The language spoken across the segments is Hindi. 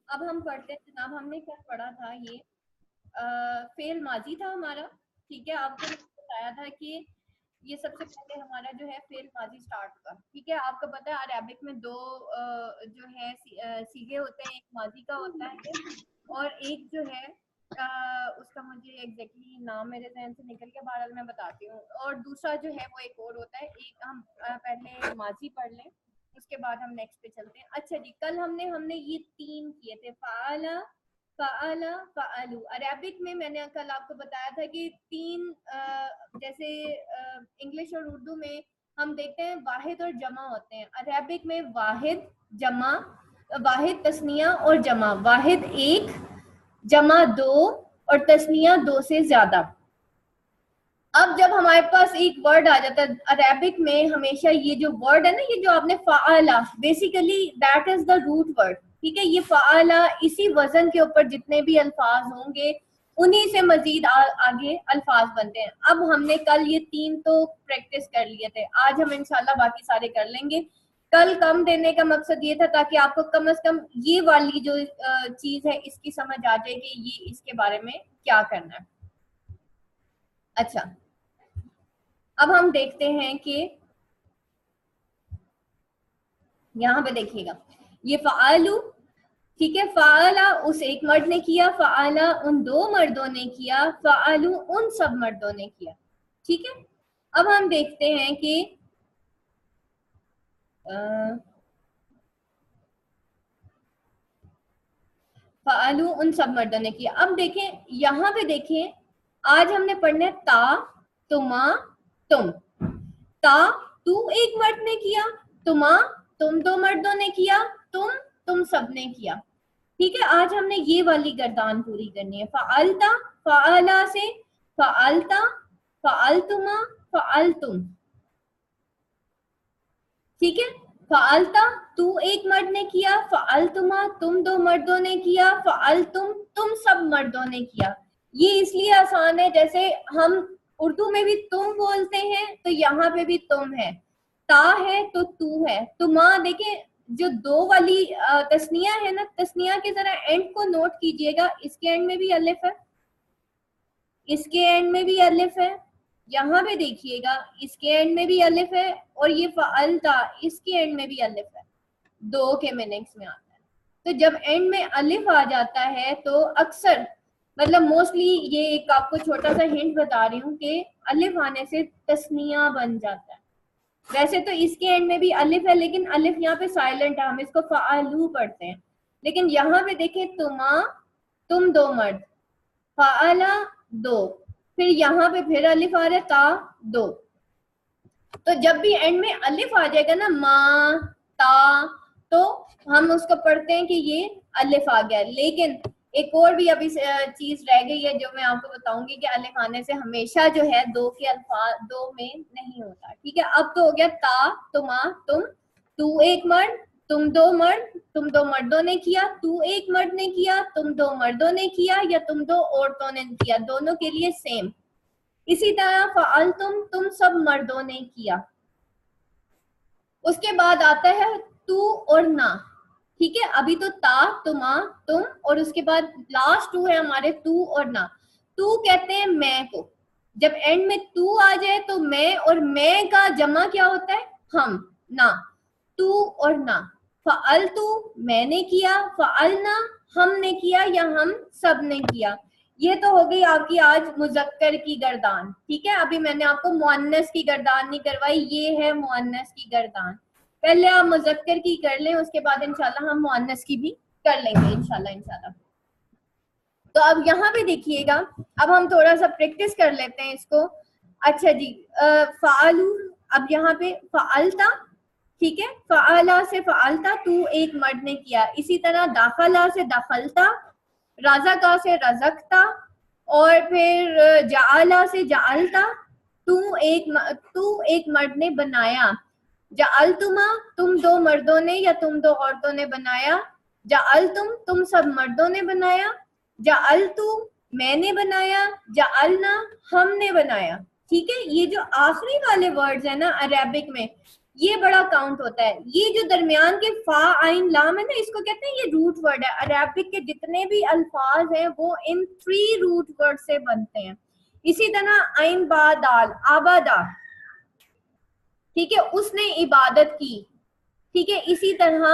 अब हम पढ़ते हैं जनाब, हमने कल पढ़ा था ये फेल माजी था हमारा। ठीक है, आपको मैंने बताया था कि ये सबसे पहले हमारा जो है फेल माजी स्टार्ट होगा। ठीक है, आपको पता है अरेबिक में दो जो है सीगे होते हैं, एक माजी का होता है और एक जो है उसका मुझे एग्जैक्टली नाम मेरे जहन से निकल गया, बहरहाल मैं बताती हूँ। और दूसरा जो है वो एक और होता है। एक हम पहले माजी पढ़ लें, उसके बाद हम नेक्स्ट पे चलते हैं। अच्छा जी, कल हमने हमने ये तीन किए थे, फ़ाला, फ़अला, फ़अलू। अरेबिक में मैंने कल आपको बताया था कि तीन जैसे इंग्लिश और उर्दू में हम देखते हैं वाहिद और जमा होते हैं। अरेबिक में वाहिद, जमा, वाहिद तस्निया और जमा। वाहिद एक, जमा दो और तस्निया दो से ज्यादा। अब जब हमारे पास एक वर्ड आ जाता है अरेबिक में, हमेशा ये जो वर्ड है ना, ये जो आपने फ़ाला, basically that is the root word. ठीक है, ये फ़ाला, इसी वजन के ऊपर जितने भी अल्फाज होंगे उन्हीं से मजीद आगे अल्फाज बनते हैं। अब हमने कल ये तीन तो प्रैक्टिस कर लिए थे, आज हम इंशाल्लाह बाकी सारे कर लेंगे। कल कम देने का मकसद ये था ताकि आपको कम से कम ये वाली जो चीज है इसकी समझ आ जाए कि ये इसके बारे में क्या करना है। अच्छा, अब हम देखते हैं कि यहाँ पे देखिएगा, ये फ़ालू, ठीक है, फ़ाला उस एक मर्द ने किया, फ़ाला उन दो मर्दों ने किया, फ़ालू उन सब मर्दों ने किया। ठीक है, अब हम देखते हैं कि फ़ालू उन सब मर्दों ने किया। अब देखें, यहाँ पे देखें, आज हमने पढ़ना है ता, तुमा, तुम। ता तू एक मर्द ने किया, तुमा तुम दो मर्दों ने किया, तुम सब ने किया। ठीक है, आज हमने ये वाली गर्दान पूरी करनी है। फ़अलता, फ़अला से फ़अलता, फ़अलतुमा, फ़अलतुम। ठीक है, फ़अलता तू एक मर्द ने किया, फ़अलतुमा तुम दो मर्दों ने किया, फ़अलतुम तुम सब मर्दों ने किया। ये इसलिए आसान है, जैसे हम उर्दू में भी तुम बोलते हैं तो यहाँ पे भी तुम है, ता है तो तू है। तुमा देखें, जो दो वाली तस्निया है ना, तस्निया के जरा एंड को नोट कीजिएगा, इसके एंड में भी अलिफ है, इसके एंड में भी अलिफ है, यहाँ पे देखिएगा इसके एंड में भी अलिफ है, और ये फ़अलता इसके एंड में भी अलिफ है, दो के मीनिंग्स में आता है। तो जब एंड में अलिफ आ जाता है तो अक्सर, मतलब मोस्टली, ये एक आपको छोटा सा हिंट बता रही हूँ कि अलिफ आने से तस्निया बन जाता है। वैसे तो इसके एंड में भी अलिफ है, लेकिन अलिफ यहाँ पे साइलेंट है, हम इसको फ़अलू पढ़ते हैं। लेकिन यहाँ पे देखें, तुमा तुम दो मर्द, फ़अला दो, फिर यहाँ पे फिर अलिफ आ रहा है, ता दो। तो जब भी एंड में अलिफ आ जाएगा ना, मा, ता, तो हम उसको पढ़ते हैं कि ये अलिफ आ गया। लेकिन एक और भी अभी चीज रह गई है जो मैं आपको बताऊंगी कि अलिफ आने से हमेशा जो है दो के अल्फाज दो में नहीं होता। ठीक है, अब तो हो गया ता, तुमा, तुम, तू एक मर्द, तुम दो मर्द, तुम दो मर्दों ने किया, तू एक मर्द ने किया, तुम दो मर्दों ने किया, या तुम दो औरतों ने किया, दोनों के लिए सेम। इसी तरह फ़अल तुम सब मर्दों ने किया। उसके बाद आता है तू और ना। ठीक है, अभी तो ता, तुमा, तुम, और उसके बाद लास्ट टू है हमारे, तू और ना। तू कहते हैं मैं को, जब एंड में तू आ जाए तो मैं, और मैं का जमा क्या होता है, हम, ना। तू और ना, फ़अल तू मैंने किया, फ़अल ना हमने किया या हम सब ने किया। ये तो हो गई आपकी आज मुज़क्कर की गर्दान। ठीक है, अभी मैंने आपको मुअन्नस की गर्दान नहीं करवाई, ये है मुअन्नस की गर्दान। पहले आप मुज़क्कर की कर लें, उसके बाद इंशाल्लाह हम मुअन्नस की भी कर लेंगे इंशाल्लाह इंशाल्लाह। तो अब यहाँ पे देखिएगा, अब हम थोड़ा सा प्रैक्टिस कर लेते हैं इसको। अच्छा जी, फ़ालू, अब यहाँ पे फ़अलता, ठीक है, फ़अला से फ़अलता तू एक मर्द ने किया। इसी तरह दाखला से दखलता, रज़का से रज़कता, और फिर जाअला से जाअलता, तू एक मर्द ने बनाया। जाअलतुमा तुम दो मर्दों ने या तुम दो औरतों ने बनाया। जाअलतुम तुम सब मर्दों ने बनाया। जाअलतु मैंने बनाया। जाअलना हमने बनाया। ठीक है, ये जो आखिरी वाले वर्ड्स है ना अरेबिक में, ये बड़ा काउंट होता है। ये जो दरमियान के फा आइन लाम है ना, इसको कहते हैं ये रूट वर्ड है। अरेबिक के जितने भी अल्फाज हैं वो इन 3 रूट वर्ड से बनते हैं। इसी तरह आइन बा दाल, आबादा, ठीक है, उसने इबादत की, ठीक है। इसी तरह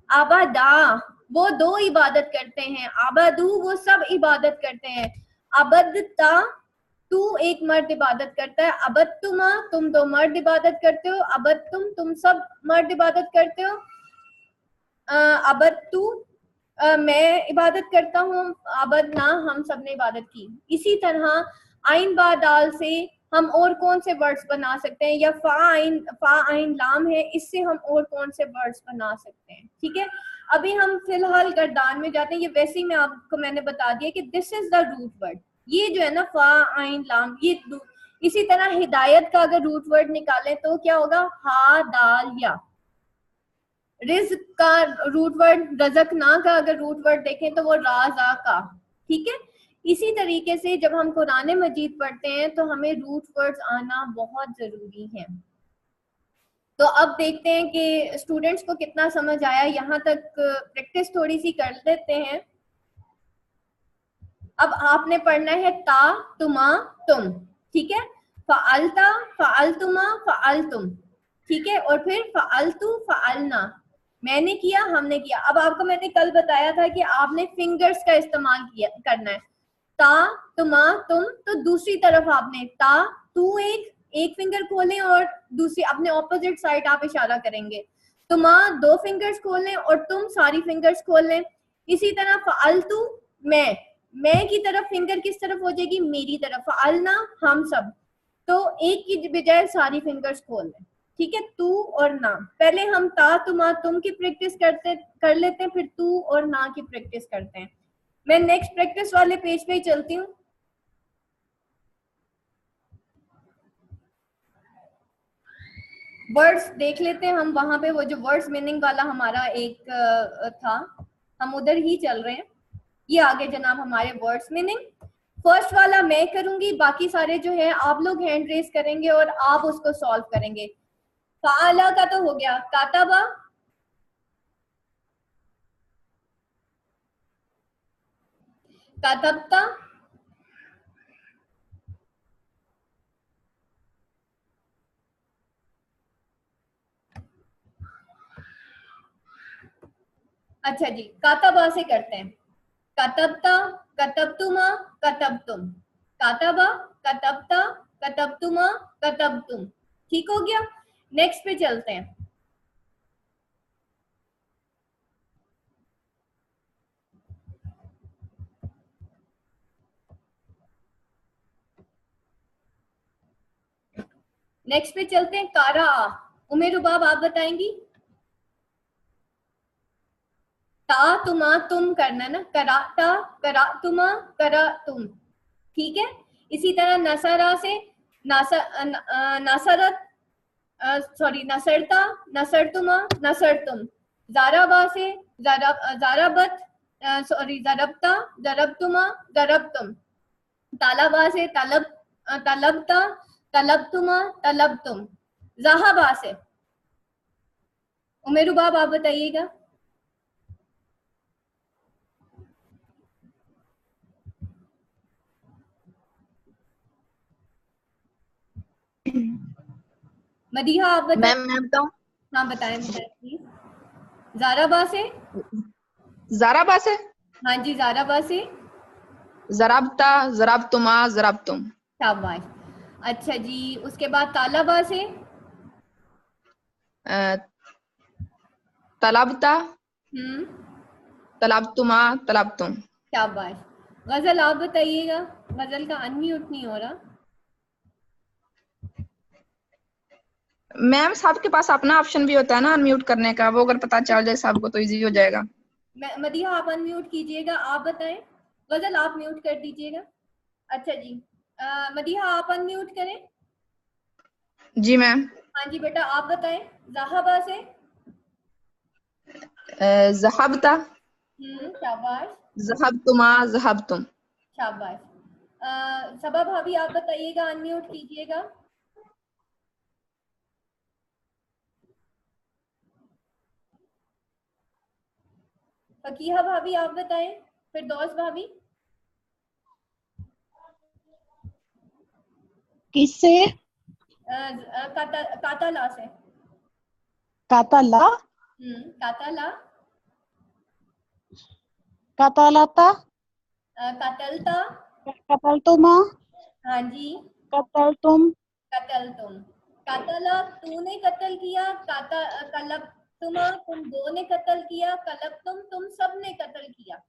आबादा, वो 2 इबादत करते हैं, आबादू वो सब इबादत करते हैं। अबदता, तू एक मर्द इबादत करता है। अबदतुमा, तुम 2 मर्द इबादत करते हो। तुम सब मर्द इबादत करते हो। अबदतु, मैं इबादत करता हूँ। अबदना, हम सब ने इबादत की। इसी तरह आइन बा दाल से हम और कौन से वर्ड्स बना सकते हैं, या फा आइन लाम है, इससे हम और कौन से वर्ड्स बना सकते हैं, ठीक है। अभी हम फिलहाल गर्दान में जाते हैं। ये वैसे ही मैंने बता दिया कि this is the root word. ये जो है ना फा आइन लाम, ये इसी तरह हिदायत का अगर रूट वर्ड निकालें तो क्या होगा, हा दाल या। रिज्क का रूट वर्ड, रजक ना का अगर रूट वर्ड देखें तो वो राजा का, ठीक है। इसी तरीके से जब हम कुरान मजीद पढ़ते हैं तो हमें रूट वर्ड्स आना बहुत जरूरी है। तो अब देखते हैं कि स्टूडेंट्स को कितना समझ आया। यहाँ तक प्रैक्टिस थोड़ी सी कर लेते हैं। अब आपने पढ़ना है ता, तुमा, तुम, ठीक है। फ़अलता, फ़अलतुमा, फ़अलतुम, ठीक है। और फिर फ़अलतु, फ़अलना, मैंने किया, हमने किया। अब आपको मैंने कल बताया था कि आपने फिंगर्स का इस्तेमाल करना है। ता, तुमा, तुम, तो दूसरी तरफ आपने ता, तू एक फिंगर खोलें और दूसरी अपने ऑपोजिट साइड आप इशारा करेंगे। तुमा 2 फिंगर्स खोल लें और तुम सारी फिंगर्स खोल लें। इसी तरह फ़अलतु, मैं की तरफ फिंगर किस तरफ हो जाएगी, मेरी तरफ। फ़अलना, हम सब। तो एक की बजाय सारी फिंगर्स खोल लें, ठीक है। तू और ना, पहले हम ता, तुमा, तुम की प्रैक्टिस कर लेते हैं, फिर तू और ना की प्रैक्टिस करते हैं। मैं नेक्स्ट प्रैक्टिस वाले पेज पे ही चलती हूँ। वर्ड्स देख लेते हैं हम, वहां पे वो जो वर्ड्स मीनिंग वाला हमारा एक था, हम उधर ही चल रहे हैं। ये आगे जनाब हमारे वर्ड्स मीनिंग। फर्स्ट वाला मैं करूंगी, बाकी सारे जो है आप लोग हैंड रेस करेंगे और आप उसको सॉल्व करेंगे। फाला का तो हो गया, कातबा, कातबता, अच्छा जी, कातबा से करते हैं। कतबता, कतबतुमा, कतबतुम, कातबा, कतबता, कतबतुमा, कतबतुम, ठीक हो गया। नेक्स्ट पे चलते हैं। नेक्स्ट पे चलते हैं, कारा। उमेर रुबाब आप बताएंगी। ता, तुमा, तुम करना ना, कराता, करा तुमा, करा तुम, ठीक है। इसी तरह नसरा से नसरत, सॉरी नसरता, नसरतुमा, नसरतुम। जाराबा से जाराबत, सॉरी जरबता, जरबतुमा, जरबतुम। तालाबा से तलबता, तलबतुमा, तलबतुम। जहाबा से उमेरुबाब आप बताइएगा। मदीहा आप बताएं। मैं बताऊं। हाँ बताएं प्लीज। जाराबा से, ज़राबा से, हाँ जी जाराबा से, ज़राबता, ज़राबतुमा, ज़राबतुम। शाबाश। अच्छा जी, उसके बाद तालाबा से, तलबता, हम्म, तलबतुमा, तलबतुम। शाबाश। गजल आप बताइएगा। गजल का अनम्यूट नहीं हो रहा। मैम साहब के पास अपना ऑप्शन भी होता है ना अनम्यूट करने का, वो अगर पता चल जाए साहब को तो इजी हो जाएगा। मदीहा आप अनम्यूट कीजिएगा, आप बताएं। गजल आप म्यूट कर दीजिएगा। अच्छा जी, मदीहा आप अनम्यूट करें। जी मैम। हाँ जी बेटा आप बताएं। जहाबा से, ज़हबता, शाबाश, ज़हबतुमा, ज़हबतुम। शाबाश। सबा भाभी आप बताइएगा, अनम्यूट कीजिएगा। फकीहा भाभी आप बताएं, फिर दोस्त भाभी। किससे? कातला से। कातला, कातला, कतलता, कतलता। कतलतुमा, हाँ जी। कतलतुम, कतल तुम। कतला तूने कत्ल किया, कलब तुमा तुम दो ने कत्ल किया, कलब तुम सब ने कत्ल किया।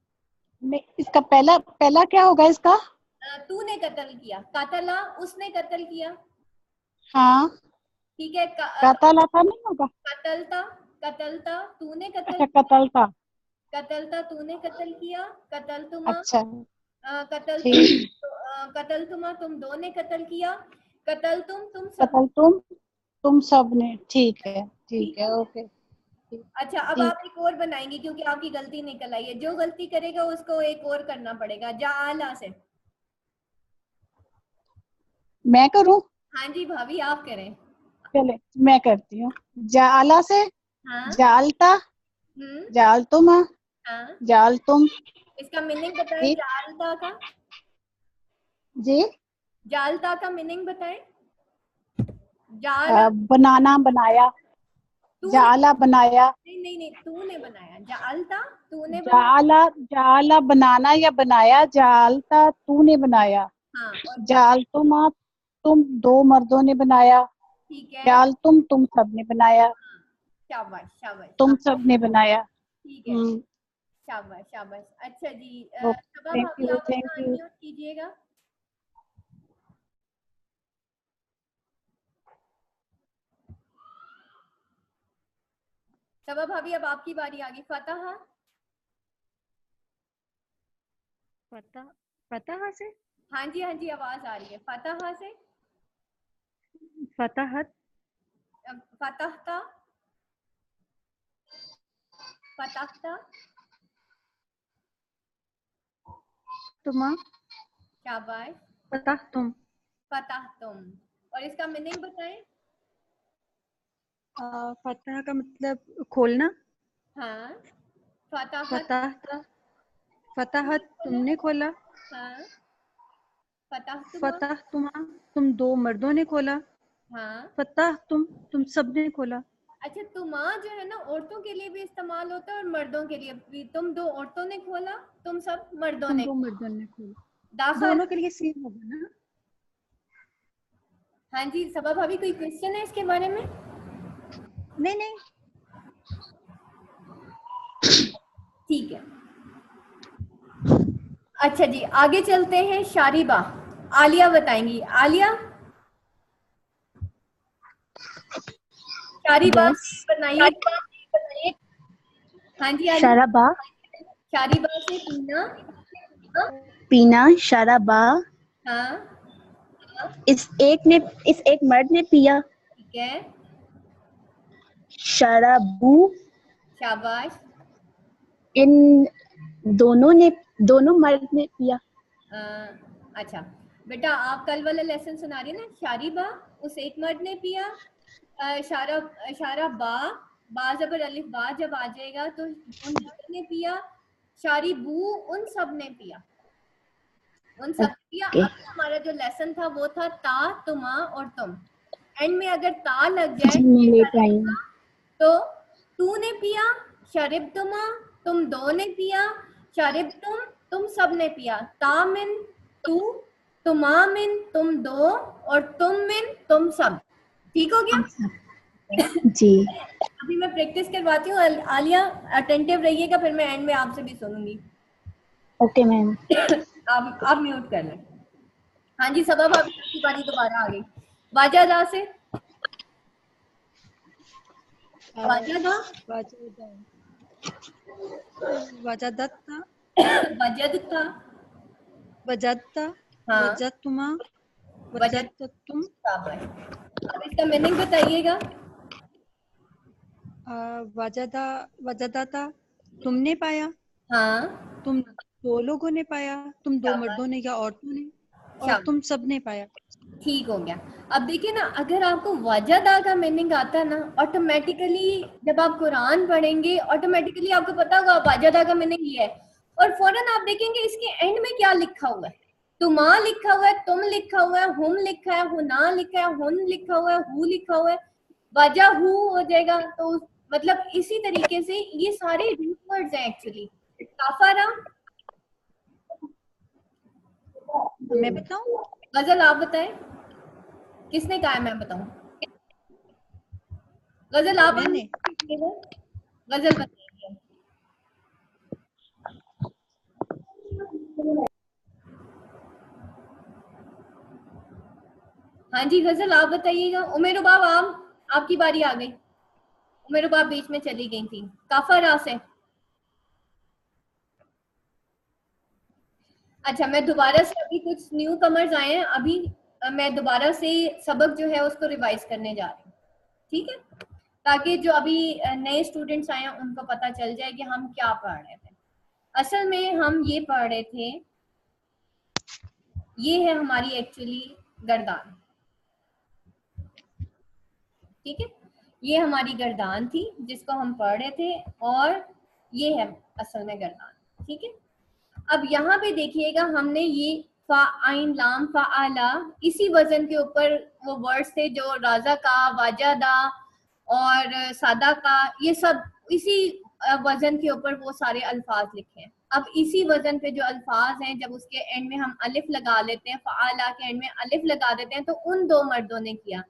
इसका पहला पहला क्या होगा इसका? तूने कत्ल किया, कतला उसने कत्ल किया। हाँ, ठीक है। कतलता नहीं होगा? कतलता, कतलता तूने कत्ल अच्छा, किया, कतलता। कतलता तूने कत्ल किया, कतल तुमा, अच्छा, कतल तुम, ठीक। कतल तुमा तुम दो ने कत्ल किया, कतल तुम सब। कतलतुम, तुम सब ने। ठीक है, ठीक ठीक है, है। ओके। अच्छा, अब ठीक। आप एक और बनाएंगे क्योंकि आपकी गलती निकल आई है। जो गलती करेगा उसको एक और करना पड़ेगा। जाला से। मैं करूं? हाँ जी भाभी, आप करें। चले, मैं करती हूँ। जाला से, हाँ। जालता, हम्म। जालतुमा, हाँ। जालतुम। इसका मीनिंग बताएं, ठीक जालता का। जी। जालता का मीनिंग बताएं। जाल बनाना, बनाया। तूने, जाला, बनाया। नहीं नहीं नहीं, तूने बनाया। जालता तूने बनाया। जाला, जाला बनाना या बनाया, जालता तूने बनाया। हाँ, और जालतुमा, तुम दो मर्दों ने बनाया। ठीक है। जालतुम, तुम सब ने बनाया। शाबाश शाबाश, तुम हाँ। सब ने बनाया। ठीक है। शाबाश शाबाश। अच्छा जी, सबा थैंक भाभी यू, आप थैंक अपना यू। अनम्यूट कीजिएगा। सबा भाभी अब आपकी बारी आ गई। फतह। फतह, फतह से, हाँ जी हाँ जी, आवाज आ रही है। फतह से। फतहत, फतहता, फतहता। तुमा, शाबाश। फतह तुम। फतह तुम। और इसका मीनिंग बताएं। फतह का मतलब खोलना। हाँ। फतहत। फतह, फतहत तुमने खोला। हाँ। फतह तुमा। फतह तुमा, तुम दो मर्दों ने खोला। हाँ। फतह तुम सब ने खोला। अच्छा, तुमा जो है ना, औरतों के लिए भी इस्तेमाल होता है और मर्दों के लिए भी। तुम दो औरतों ने खोला, तुम सब मर्दों तुम ने। दो मर्दों ने खोला। दाखल। दोनों के लिए सेम होगा ना? हाँ जी सबा भाभी, कोई क्वेश्चन है इसके बारे में? नहीं नहीं। ठीक है। अच्छा जी, आगे चलते हैं। शारिबा, आलिया बताएंगी। आलिया। शारिबा यस। बताइए। हाँ जी आलिया। शराबा, शारिबा से पीना। पीना, शराबा। हाँ। इस एक मर्द ने पिया। ठीक है। शराबू, शाबाश। इन दोनों मर्द ने पिया। अच्छा बेटा, आप कल वाला लेसन सुना रही है ना। शारिबा उस एक मर्द ने पिया। शारा, शारा बा जबर अलिफ बा जब आ जाएगा तो उन दोनों ने पिया। शारिबू उन सब ने पिया। उन सब ने पिया। ओके। अभी हमारा जो लेसन था वो था ता, तुमा और तुम। एंड में अगर ता लग जाए जी, मैं लेट आई हूँ। तो तूने पिया, शरिब तुमा तुम दो ने पिया, शरिब तुम सब ने पिया। तामिन तू, तुमामिन तुम दो, और तुम मिन तुम सब। ठीक हो गया? जी। अभी मैं प्रैक्टिस करवाती हूँ। आलिया अटेंटिव रहिएगा, फिर मैं एंड में आपसे भी सुनूंगी। Okay ma'am. आप म्यूट कर लें। हाँ जी सबा भाभी, आपकी बारी दोबारा आ गई। वाजदा से। वाजदा, वजदता, वजदता। वजदता, हाँ। वजदतुमा, वजद। वजदतुम। अब इसका मीनिंग बताइएगा। वजदा, वजदता, तुमने पाया। हाँ। तुम दो लोगों ने पाया। तुम दो शाबाश मर्दों ने या औरतों ने। और शाबाश तुम सब ने पाया। ठीक हो गया। अब देखिए ना, अगर आपको वजदा का मीनिंग आता है ना, ऑटोमेटिकली जब आप कुरान पढ़ेंगे ऑटोमेटिकली आपको पता होगा वजदा का मीनिंग ये है, और फौरन आप देखेंगे इसके एंड में क्या लिखा हुआ है। तुमा लिखा हुआ है, तुम लिखा हुआ है, हुम लिखा है, हुना लिखा है, हुन लिखा हुआ है, हु लिखा हुआ है, वजह हु हो जाएगा। तो मतलब इसी तरीके से ये सारे रूट वर्ड्स हैं एक्चुअली। काफारा, मैं बताऊं? गजल आप बताएं, किसने कहा है मैं बताऊं? गजल आप मैंने। गजल बताइए। हाँ जी गजल आप बताइएगा। उमेर बाब आपकी बारी आ गई। उमेर बाब बीच में चली गई थी। काफरा से। अच्छा, मैं दोबारा से, अभी कुछ न्यू कमर्स आए हैं, अभी मैं दोबारा से सबक जो है उसको रिवाइज करने जा रही हूँ, ठीक है, ताकि जो अभी नए स्टूडेंट्स आए हैं उनको पता चल जाए कि हम क्या पढ़ रहे थे। असल में हम ये पढ़ रहे थे, ये है हमारी एक्चुअली गर्दान, ठीक है, ये हमारी गर्दान थी जिसको हम पढ़ रहे थे, और ये है असल में गर्दान, ठीक है। अब यहाँ पे देखिएगा, हमने ये फा आइन लाम फा आला, इसी वजन के ऊपर वो वर्ड्स थे जो राजा का, वाजादा और सादा का, ये सब इसी वजन के ऊपर वो सारे अल्फाज लिखे हैं। अब इसी वजन पे जो अल्फाज हैं, जब उसके एंड में हम अलिफ लगा लेते हैं, फ़ाला के एंड में अलिफ लगा देते हैं, तो उन दो मर्दों ने किया।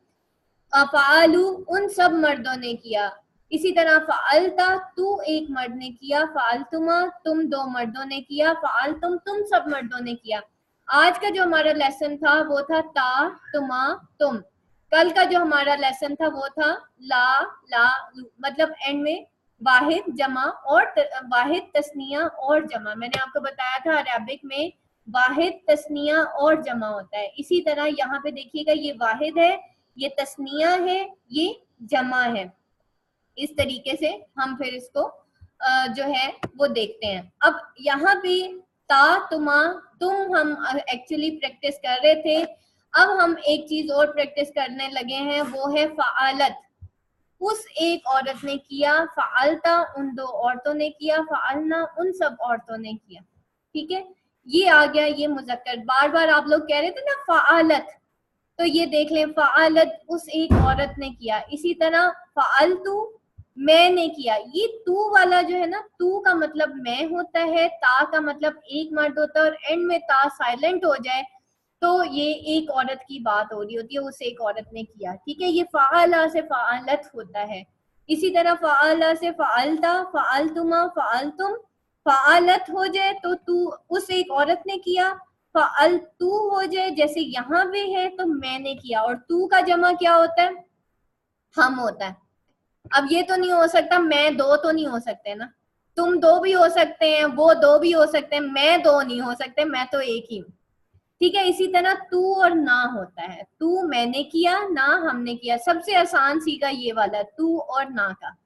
फ़ालू, उन सब मर्दों ने किया। इसी तरह फ़ालता, तू एक मर्द ने किया। फ़ालतुमा, तुम दो मर्दों ने किया। फ़ालतुम, तुम सब मर्दों ने किया। आज का जो हमारा लेसन था वो था ता, तुमा, तुम। कल का जो हमारा लेसन था वो था ला, ला, मतलब एंड में वाहिद जमा और वाहिद तस्निया और जमा। मैंने आपको बताया था अरबिक में वाहिद तस्निया और जमा होता है। इसी तरह यहाँ पे देखिएगा, ये वाहिद है, ये तस्निया है, ये जमा है। इस तरीके से हम फिर इसको जो है वो देखते हैं। अब यहाँ पे ता, तुमा, तुम हम एक्चुअली प्रैक्टिस कर रहे थे। अब हम एक चीज और प्रैक्टिस करने लगे हैं, वो है फ़ालत। उस एक औरत ने किया। फ़ालता, उन दो औरतों ने किया। फ़ालना, उन सब औरतों ने किया, ठीक है। ये आ गया, ये मुज़क्कर। बार बार आप लोग कह रहे थे ना फ़ालत, तो ये देख लें, फ़ालत उस एक औरत ने किया। इसी तरह फ़ालतू, मैंने किया। ये तू वाला जो है ना, तू का मतलब मैं होता है, ता का मतलब एक मर्द होता है, और एंड में ता साइलेंट हो जाए तो ये एक औरत की बात हो रही होती है, उस एक औरत ने किया, ठीक है। ये फ़ाला से फ़ालत होता है। इसी तरह फ़ाला से फ़ालता, फ़ालतुमा, फ़ालतुम, फ़ालत हो जाए तो तू उस एक औरत ने किया। फ़ाल तू हो जाए, जैसे यहाँ पे है तो मैंने किया। और तू का जमा क्या होता है? हम होता है। अब ये तो नहीं हो सकता, मैं दो तो नहीं हो सकते ना, तुम दो भी हो सकते हैं, वो दो भी हो सकते हैं, मैं दो नहीं हो सकते, मैं तो एक ही हूँ, ठीक है। इसी तरह तू और ना होता है, तू मैंने किया, ना हमने किया। सबसे आसान सीखा ये वाला, तू और ना का।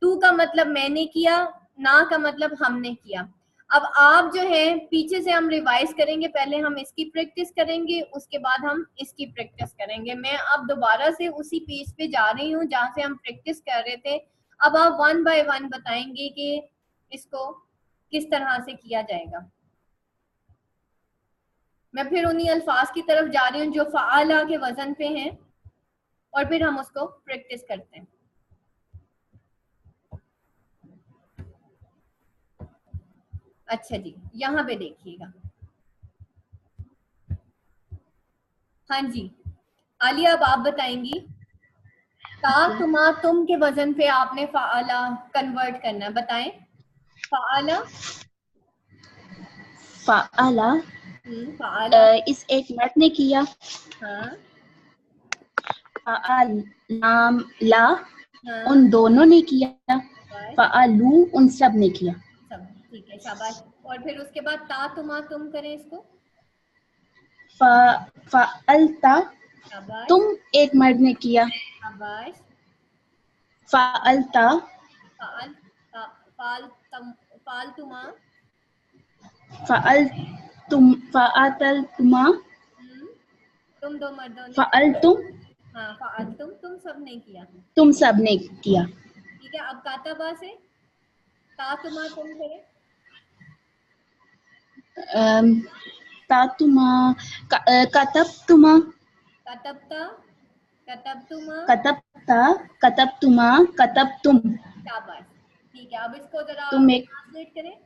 तू का मतलब मैंने किया, ना का मतलब हमने किया। अब आप जो है पीछे से हम रिवाइज करेंगे, पहले हम इसकी प्रैक्टिस करेंगे, उसके बाद हम इसकी प्रैक्टिस करेंगे। मैं अब दोबारा से उसी पेज पे जा रही हूँ जहाँ से हम प्रैक्टिस कर रहे थे। अब आप वन बाय वन बताएंगे कि इसको किस तरह से किया जाएगा। मैं फिर उन्हीं अल्फाज की तरफ जा रही हूँ जो फ़ाला के वजन पे हैं, और फिर हम उसको प्रैक्टिस करते हैं। अच्छा जी, यहाँ पे देखिएगा। हाँ जी आलिया, अब आप बताएंगी। ता, तुमा, तुम के वजन पे आपने फ़ाला कन्वर्ट करना है, बताएं। फ़ाला, फ़ाला, फ़ाला, इस एक मर्द ने किया। हाँ फ़ाल नाम ला, हाँ, उन दोनों ने किया। बस फ़ालू, उन सब ने किया। सब ठीक है, शाबाश। और फिर उसके बाद ता, तुमा, तुम करें इसको। फ़ालता, शाबाश, तुम एक मर्द ने किया। शाबाश। फ़ालता, फ़ाल, फ़ाल, फ़ाल तुमा, फ़ालतुमा, तुम दो मर्दों ने, फ़अल्तुम हाँ फ़अल्तुम तुम सब ने किया। तुम सब ने किया। ठीक है, अब कातबा से तातुमा तुम करें। तातुमा कतबतुमा कतबता कतबतुमा, कतबता कतबतुमा कतबतुम। शाबाश। ठीक है, अब इसको जरा तुम एक ट्रांसलेट करें।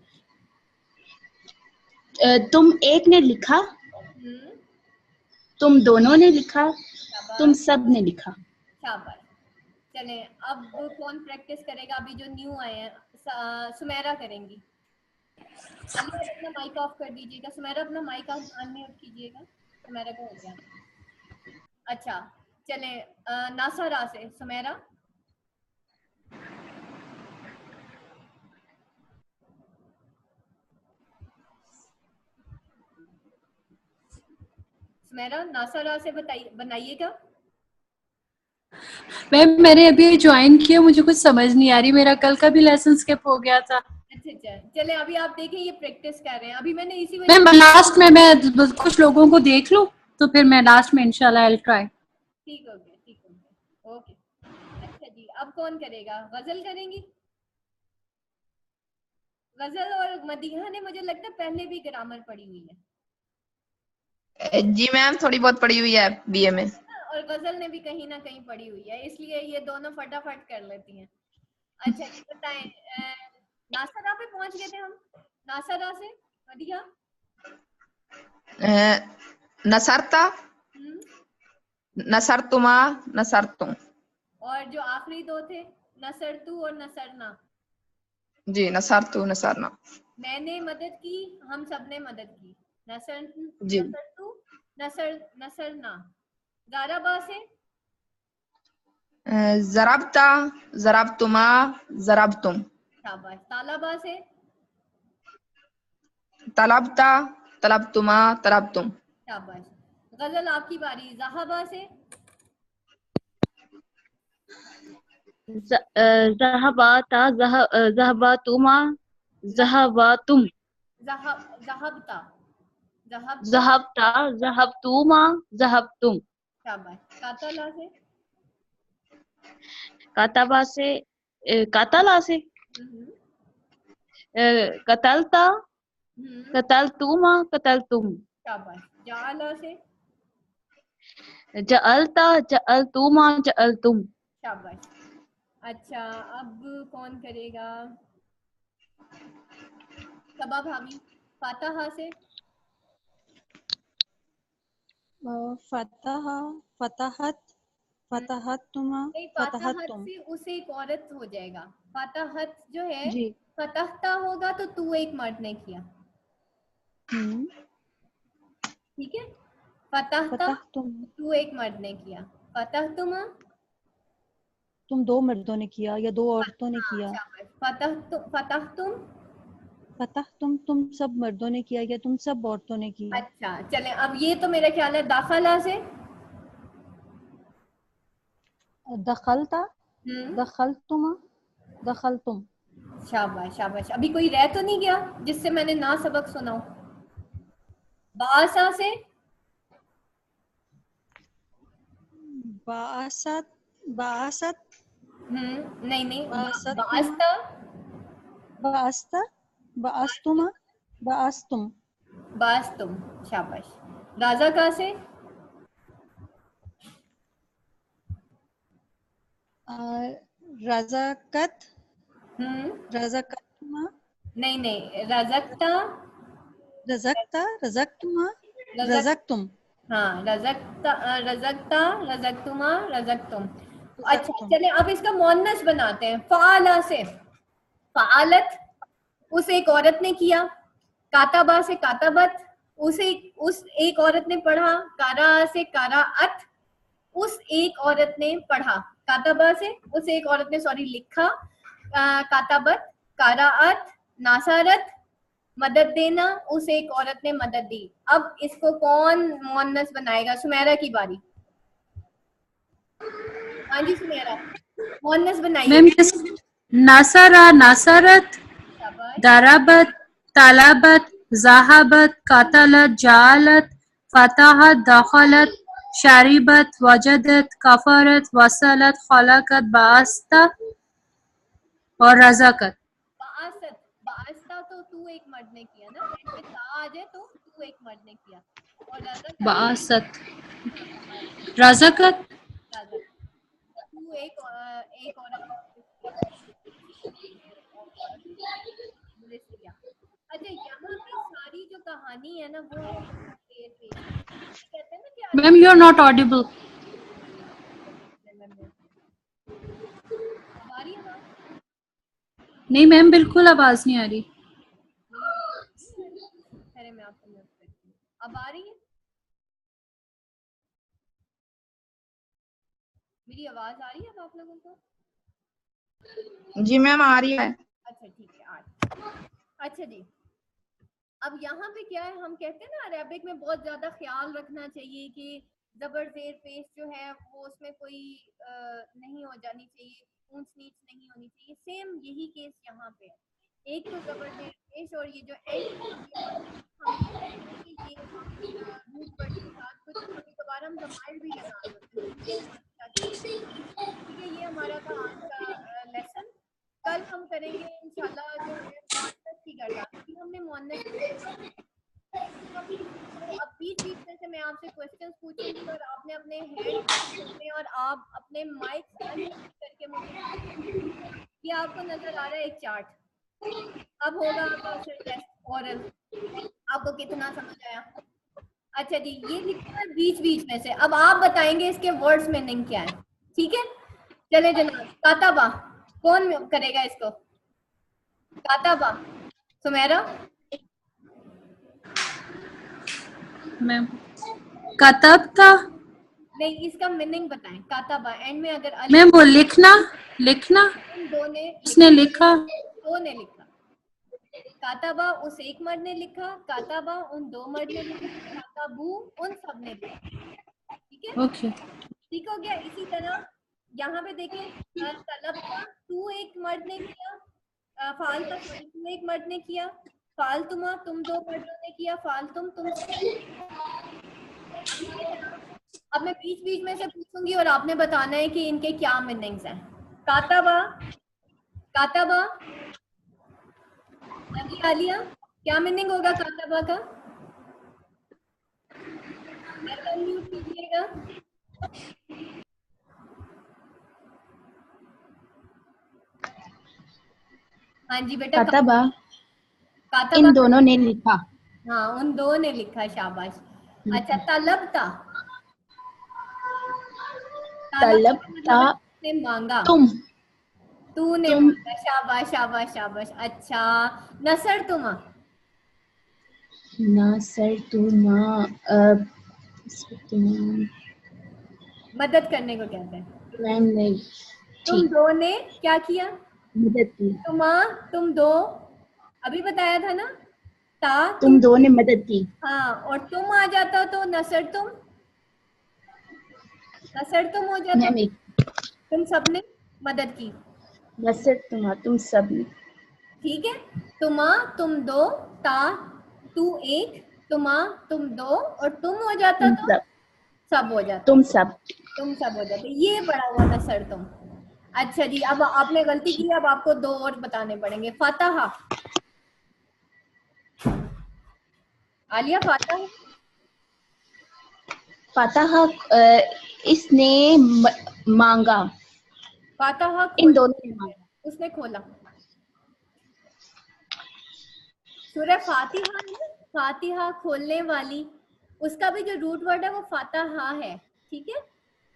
तुम एक ने लिखा, तुम दोनों ने लिखा, तुम शाबाश सब ने लिखा। शाबाश। चले अब कौन प्रैक्टिस करेगा? अभी जो न्यू आए हैं, सुमेरा करेंगी। अली आप अपना माइक ऑफ कर दीजिएगा। सुमेरा अपना माइक अनम्यूट कीजिएगा। सुमेरा का हो गया। अच्छा चले नासरा से सुमेरा। सुमेरा नासरा से बनाइएगा। मैम मैंने अभी ज्वाइन किया, मुझे कुछ समझ नहीं आ रही, मेरा कल का भी लेसन स्किप हो गया था। अच्छा चले अभी आप देखें, ये प्रैक्टिस कर रहे हैं। अभी मैंने इसी मैम लास्ट में मैं कुछ लोगों को देख लूं तो फिर मैं लास्ट में इंशाल्लाह आई ट्राई। ठीक हो गया ओके। अच्छा जी, अब कौन करेगा? गजल करेंगी? गजल और मदीहा ने मुझे लगता है पहले भी ग्रामर पढ़ी हुई है। जी मैम थोड़ी बहुत पढ़ी हुई है बीए में, और गजल ने भी कहीं ना कहीं पढ़ी हुई है, इसलिए ये दोनों फटाफट कर लेती हैं। अच्छा ये बताएं, नासरा पे पहुंच गए थे हम। नासरा से मदीहा। नसरता नसरतुमा नसरतुम। और जो आखिरी दो थे नसरतू और नसरना। जी नसरतु नसरना। मैंने मदद की, हम सब ने मदद की। जी नसरतू नसरना। ज़राबा से ज़रबता ज़रबतुमा ज़रबतुम। शाबाश। तालाबा से तलबता तलबतुमा तलबतुम। शाबाश। गजल आपकी बारी। ज़हाबा से ज़हबाता ज़हबातुमा ज़हबातुम। ज़हबता ज़हबता ज़हबतुमा ज़हबतुम। शाबाश। कातला से कातबा से कातला से कतलता कतलतुमा कतलतुम। शाबाश। जाला से जअलता जअलतुमा जअलतुम। शाबाश। अच्छा अब कौन करेगा? सबा भाभी। फातहा से फतह फतहत फतहतुमा नहीं, फातहत फतहतुम। से उसे एक औरत हो जाएगा। फातहत जो है जी फतहता होगा तो तू एक मर्द ने किया। ठीक है, फतहता फतहतुम तू एक मर्द ने किया। फतहतुमा तुम दो मर्दों ने किया या दो औरतों ने किया। फतहतुम फतहतुम तुम सब मर्दों ने किया या तुम सब औरतों ने किया। अच्छा चले अब ये तो मेरा ख्याल है दाखला से दखलता दखलतुमा दखलतुम। शाबाश शाबाश। अभी कोई रह तो नहीं गया जिससे मैंने ना सबक सुना हो? बासा से बासत बासत नहीं बासतुमा बास्ता बास्ता बास्तुमा बास्तुम। बास्तुम। शाबाश। राजा का से रज़कत रज़कतुमा नहीं रजकता रज़कता रज़कतुमा रज़कतुम। हाँ रजकता रजकतुमा रजकतुम। अच्छा चले अब इसका मुअन्नस बनाते हैं। फ़ाला से फ़ालत उस एक औरत ने किया। कातबा से कातबत उस एक औरत ने पढ़ा। कारा से काराअत उस एक औरत ने पढ़ा। कातबा से उस एक औरत ने लिखा। कातबत काराअत नासरत मदद देना, उस एक औरत ने मदद दी। अब इसको कौन मुअन्नस बनाएगा? सुमेरा की बारी। हाँ जी सुमेरा मुअन्नस बनाइए। मैम नासरा नासरत दराबत तालाबत ज़हाबत कातलत जालत फतहत दखलत शारिबत, वजदत, कफरत, वसलत, खलकत, बास्ता और रज़कत। बासत, बास्ता तो तू एक मर्द ने किया ना, एंड में ता आ जाए तो तू एक मर्द ने किया। और रज़कत, बासत, रज़कत, रज़कत तू एक औरत किया। अच्छा, यहाँ पे सारी जो कहानी है ना वो है शेर पेश। कहते हैं ना कि ma'am you are not audible. अब आ रही है आवाज? नहीं मैम, बिल्कुल आवाज नहीं आ रही। अरे मैं आपको म्यूट करती हूँ। अब आ रही है? मेरी आवाज आ रही है अब आप लोगों को? जी मैम आ रही है। अच्छा ठीक है, आ रही। अच्छा जी, अब यहाँ पे क्या है, हम कहते हैं ना अरेबिक में बहुत ज्यादा ख्याल रखना चाहिए कि जबर जेर पेश जो है वो उसमें कोई नहीं हो जानी चाहिए, ऊंच नीच नहीं होनी चाहिए। सेम यही केस यहाँ पे है। एक तो जबर जेर पेश और ये जो एंड हम ये कहते हैं कि ये हम रूट वर्ड के साथ कुछ कभी कभार हम जमाइल भी लगा देते हैं। ठीक है, ये हमारा था आज का लेसन। कल हम करेंगे इंशाल्लाह जो है मुअन्नस की गर्दान। हमने मुअन्नस अब बीच बीच में से मैं आपसे क्वेश्चंस पूछूंगी और आपने अपने हैंड करने और आप अपने माइक अनम्यूट करके मुझे, ये आपको नजर आ रहा है एक चार्ट। अब होगा आपका टेस्ट ओरल, आपको कितना समझ आया? अच्छा जी, ये लिखा है बीच बीच में से। अब आप बताएंगे इसके वर्ड्स मीनिंग क्या है, ठीक है? चले जनाब, काताबा कौन करेगा इसको? काताबा, सुमेरा। मैम कतबता, नहीं, इसका मीनिंग बताएं। काताबा एंड में अगर मैम वो लिखना, लिखना, उन दो ने उसने लिखा। दो ने लिखा। काताबा उस एक मर्द ने लिखा, काताबा उन दो मर्द ने लिखा, काताबू उन सब ने लिखा। ठीक है, ओके ठीक हो गया। इसी तरह यहाँ पे देखें, तलब का तू एक मर्द ने किया, फाल का तू एक मर्द ने किया, फालतुमा तुम दो मर्दों ने किया, फालतुम तुम सब। अब मैं बीच बीच में से पूछूंगी और आपने बताना है कि इनके क्या मीनिंग्स हैं। काताबा, काताबा, अली आलिया, क्या मीनिंग होगा काताबा का? अनम्यूट कीजिएगा। हाँ जी बेटा, कतबा काताबा। इन दोनों ने लिखा। हाँ, उन दो ने लिखा, शाबाश। अच्छा, तलबता, तलबता ने मांगा, तुम तूने मांगा, शाबाश शाबाश शाबाश। अच्छा, नसर तुमा, ना सर तू ना मदद करने को कहते हैं। मैम नहीं, तुम ठीक, दो ने क्या किया? मदद की, तुम दो, अभी बताया था ना, ता तुम दो ने मदद की। हाँ, और तुम आ जाता तो नसर तुम, नसर तुम हो जाता, मैम एक, तुम सबने मदद की। नसर तुम सब ने। ठीक है, तुम दो, ता तू एक, तुम दो, और तुम हो जाता तुम तो सब, सब हो जाता, तुम सब। तुम सब हो जाते। ये पढ़ा हुआ था सर तुम। अच्छा जी, अब आपने गलती की, अब आपको दो और बताने पड़ेंगे। फातहा, आलिया, फातहा, फतह इसने मांगा, फातहा इन खोला, दोनों ने मांगा। उसने खोला। सूरह फातिहा है ना, फातिहा खोलने वाली, उसका भी जो रूट वर्ड है वो फातहा है। ठीक है,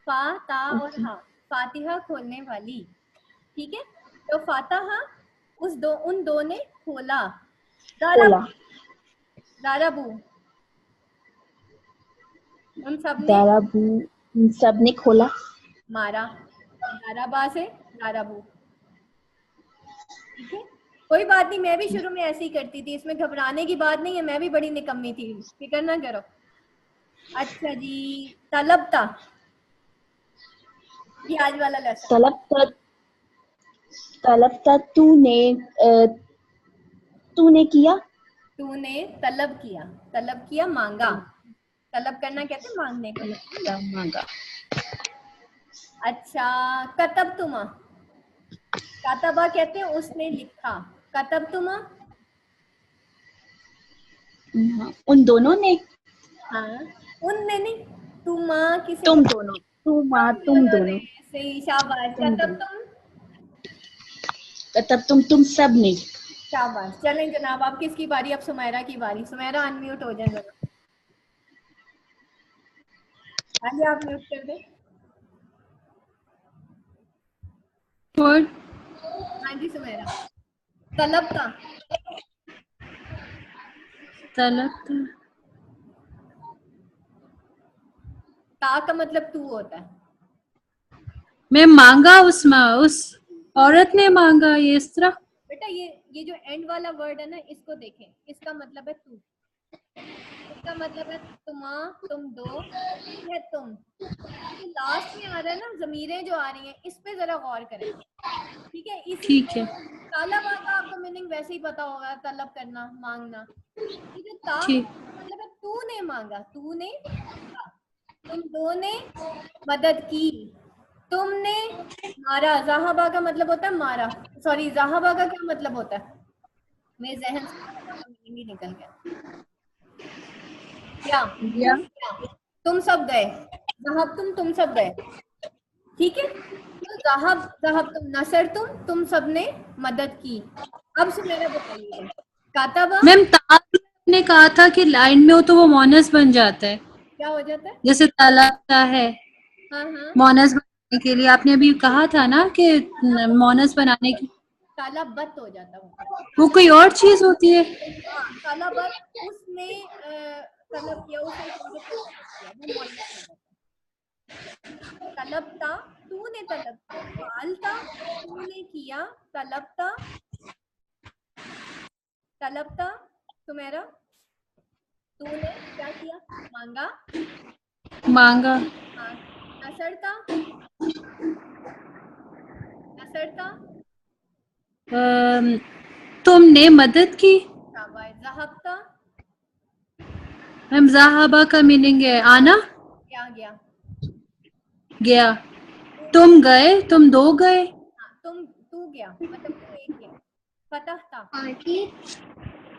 फा ता और हा, फातिहा खोलने वाली। ठीक है, तो फातहा उन दो ने खोला। खोला, दाराबू उन सब ने दाराबू इन सब ने खोला। मारा। दाराबा से दाराबू। ठीक है, कोई बात नहीं, मैं भी शुरू में ऐसे ही करती थी, इसमें घबराने की बात नहीं है, मैं भी बड़ी निकम्मी थी, फिक्र ना करो। अच्छा जी, तलबता, ये आज वाला लेसन। तलबता तूने किया, तूने तलब किया, मांगा। तलब करना कहते हैं मांगने को। तलबता मांगा। अच्छा, कतबतुमा, कातबा कहते हैं उसने लिखा, कतबतुमा उन दोनों ने, हाँ उनने नहीं, तुमा किसे तुम बोलते दोनों, तुम हैं? दोनों, सही, शाबाश। तुम दोनों। कतबतुम, तब तुम सब ने। शाबाश। चलें जनाब, अब किसकी बारी? अब सुमेरा की बारी। सुमेरा अनम्यूट हो जाए जरा। आइए आप म्यूट कर दें। और हाँ जी सुमेरा। तलब का तलब ता का मतलब तू होता है। मैं मांगा, उस औरत ने मांगा, ये इस तरह। बेटा ये जो एंड वाला वर्ड है ना, इसको देखें, इसका मतलब है तू, इसका मतलब है तुमा, तुम दो, है तुम। तो लास्ट में आ रहा है ना, जमीरें जो आ रही हैं, इस पे जरा गौर करें, ठीक है? इसी ठीक है। तालब का आपको मीनिंग वैसे ही पता होगा, तलब करना, मांगना। ये जो ता ठीक। मतलब है तूने मांगा, तूने मांगा। तुम दो ने मदद की, तुमने मारा। जहाबा का मतलब होता है मारा। सॉरी, जहाबा का क्या मतलब होता है? मेरे जहन से मीनिंग ही निकल गया। क्या? तुम सब गए, जहाब तुम सब गए, ठीक है? तो जहाब तुम, नसर तुम सबने मदद की। अब से मेरा बताइए, कातबा मैम ताब ने कहा था कि लाइन में हो तो वो मोनस बन जाता है, क्या हो जाता है? जैसे तलबता है हाँ हाँ, मोनस बनाने के लिए। आपने अभी कहा था ना कि मोनस बनाने की, काला बत हो जाता है। वो कोई और चीज होती है। हाँ, काला बत, उसने तलब किया, उसने एक औरत को तलब किया, वो मोनस हो जाता है। तलबता, तूने तलब किया। फालता, तूने किया। तलबता, तलबता सुमेरा, तूने क्या किया? मांगा। मांगा। हाँ, नसरता, नसरता, तुमने मदद की। शाबाश। ज़हबता, मैम ज़हाबा का मीनिंग है आना, क्या गया? गया। तुम गए, तुम दो गए। हाँ, तू गया, मतलब तू एक गया। फतहता,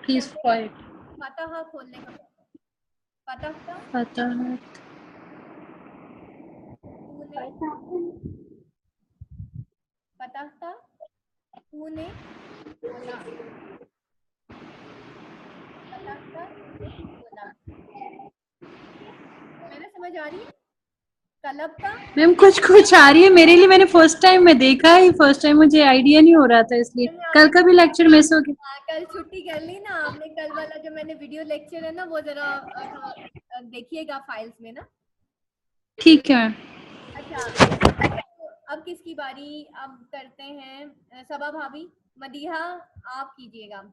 प्लीज क्वाइट। फतह खोलने का मतलब। फतहता, पता तूने, फतहता, तूने खोला, फतहता, खोला। मैंने समझ आ रही है? तलबता, मैम कुछ कुछ आ रही है मेरे लिए, मैंने फर्स्ट टाइम में देखा है, फर्स्ट टाइम मुझे आइडिया नहीं हो रहा था, इसलिए कल का भी लेक्चर मिस हो गया। हाँ, कल छुट्टी कर ली ना आपने। कल वाला जो मैंने वीडियो लेक्चर है ना, वो जरा देखिएगा फाइल्स में ना। ठीक है मैम। अच्छा, तो अब किसकी बारी? अब करते हैं सबा भाभी। मदीहा आप कीजिएगा।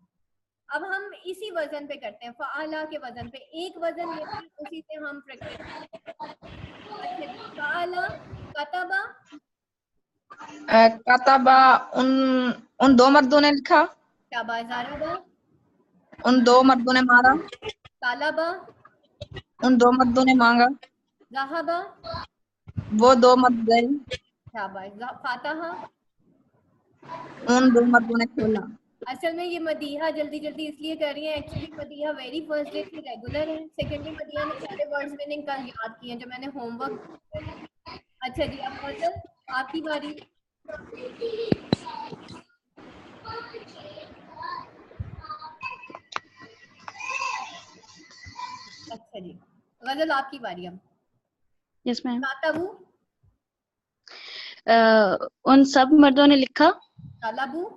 अब हम इसी वजन पे करते हैं, फ़आला के वजन पे। एक वजन लेते हैं, उसी से हम प्रैक्टिस। अच्छा जी, फ़आला, कतबा, कतबा, उन दो मर्दों ने लिखा, शाबाश। ज़रबा, उन दो मर्दों ने मारा, तालबा, उन दो मर्दों ने मांगा, ज़हबा, वो दो मर्द गए, शाबाश। फ़ातहा, उन दो मर्दों ने खोला। असल में ये मदीहा जल्दी जल्दी इसलिए कर रही है, actually Madiha very first day से रेगुलर है। सेकेंडली मदीहा ने सारे वर्ड्स मीनिंग कल याद किए हैं जो मैंने होमवर्क। अच्छा जी, अब फजल आपकी बारी। अच्छा जी, गजल आपकी बारी अब। Yes ma'am. कातबू, उन सब मर्दों ने लिखा, तलबू,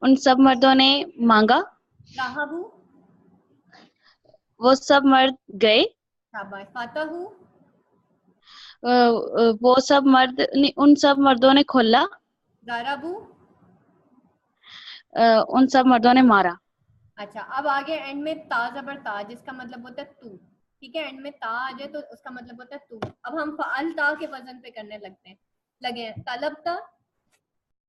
उन सब मर्दों ने मांगा, राहबू, वो सब मर्द गए, शाबाश। फतहू, वो सब मर्द उन सब मर्दों ने खोला, ज़रबू। उन सब मर्दों ने मारा। अच्छा, अब आगे एंड में ता जबर ता, जिसका मतलब होता है तू, ठीक है? एंड में ता आ जाए तो उसका मतलब होता है तू। अब हम फ़अल ता के वजन पे करने लगते हैं, लगे हैं। तलबता,